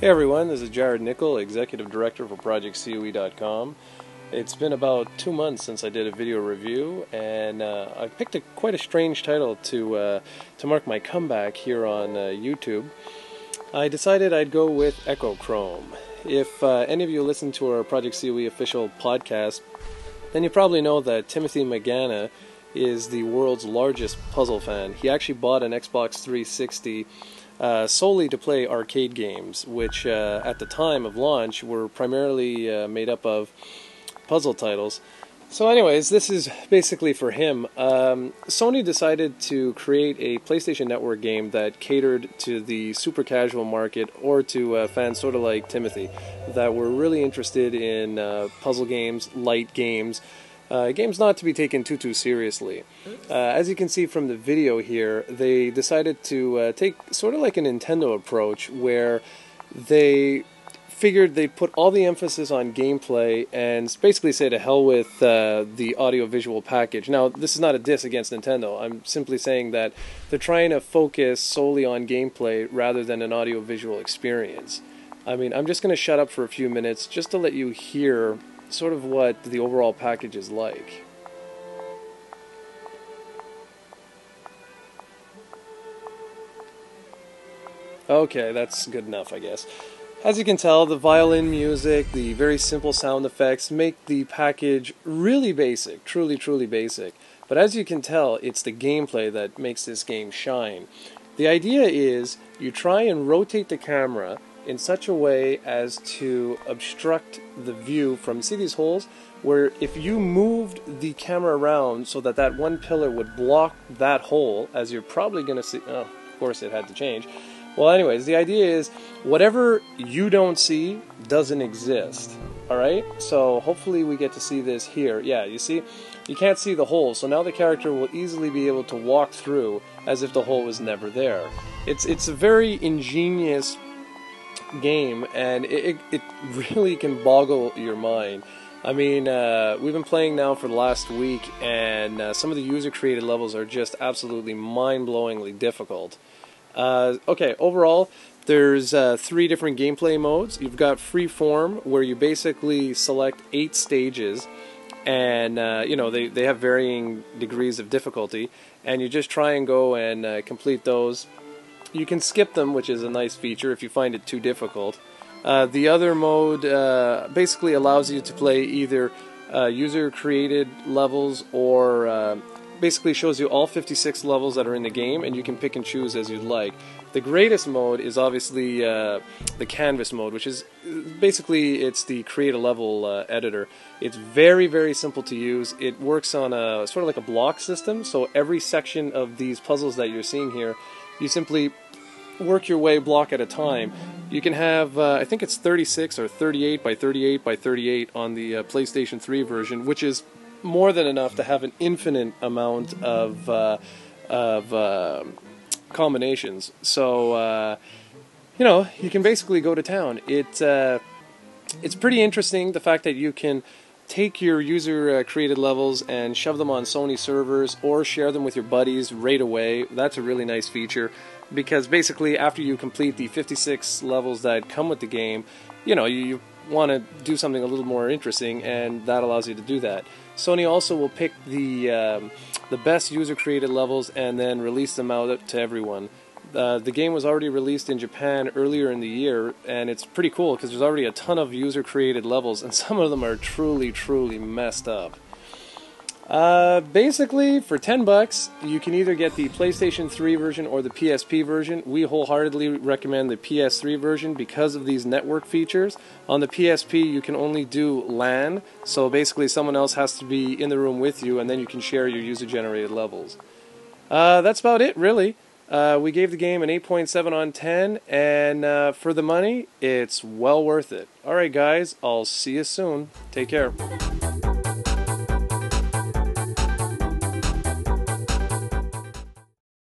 Hey everyone, this is Jarrod Nichol, Executive Director for ProjectCoe.com. It's been about 2 months since I did a video review, and I picked quite a strange title to mark my comeback here on YouTube. I decided I'd go with Echochrome. If any of you listen to our Project COE official podcast, then you probably know that Timothy Magana is the world's largest puzzle fan. He actually bought an Xbox 360 solely to play arcade games, which at the time of launch were primarily made up of puzzle titles. So anyways, this is basically for him. Sony decided to create a PlayStation Network game that catered to the super casual market, or to fans sort of like Timothy, that were really interested in puzzle games, light games, games not to be taken too seriously. As you can see from the video here, they decided to take sort of like a Nintendo approach, where they figured they'd put all the emphasis on gameplay and basically say to hell with the audio-visual package. Now, this is not a diss against Nintendo. I'm simply saying that they're trying to focus solely on gameplay rather than an audio-visual experience. I mean, I'm just going to shut up for a few minutes just to let you hear sort of what the overall package is like. Okay, that's good enough, I guess. As you can tell, the violin music, the very simple sound effects make the package really basic, truly basic. But as you can tell, it's the gameplay that makes this game shine. The idea is you try and rotate the camera in such a way as to obstruct the view from, see these holes? Where if you moved the camera around so that that one pillar would block that hole, as you're probably going to see, oh, of course it had to change. Well, anyways, the idea is whatever you don't see doesn't exist. Alright? So hopefully we get to see this here. Yeah, you see? You can't see the hole, so now the character will easily be able to walk through as if the hole was never there. It's a very ingenious game, and it really can boggle your mind. I mean, we've been playing now for the last week, and some of the user-created levels are just absolutely mind-blowingly difficult. Okay, overall, there's 3 different gameplay modes. You've got Freeform, where you basically select 8 stages, and you know, they have varying degrees of difficulty, and you just try and go and complete those. You can skip them, which is a nice feature if you find it too difficult. The other mode basically allows you to play either user-created levels, or basically shows you all 56 levels that are in the game, and you can pick and choose as you'd like. The greatest mode is obviously the canvas mode, which is basically it's the create a level editor. It's very simple to use. It works on a sort of like a block system, so every section of these puzzles that you're seeing here, you simply work your way block at a time. You can have, I think it's 36 or 38 by 38 by 38 on the PlayStation 3 version, which is more than enough to have an infinite amount of combinations. So, you know, you can basically go to town. It's pretty interesting, the fact that you can take your user-created levels and shove them on Sony servers, or share them with your buddies right away. That's a really nice feature, because basically after you complete the 56 levels that come with the game, you know, you want to do something a little more interesting, and that allows you to do that. Sony also will pick the best user-created levels and then release them out to everyone. The game was already released in Japan earlier in the year, and it's pretty cool because there's already a ton of user-created levels, and some of them are truly messed up. Basically, for $10, you can either get the PlayStation 3 version or the PSP version. We wholeheartedly recommend the PS3 version because of these network features. On the PSP, you can only do LAN, so basically someone else has to be in the room with you, and then you can share your user-generated levels. That's about it, really. We gave the game an 8.7 on 10, and for the money, it's well worth it. Alright guys, I'll see you soon. Take care.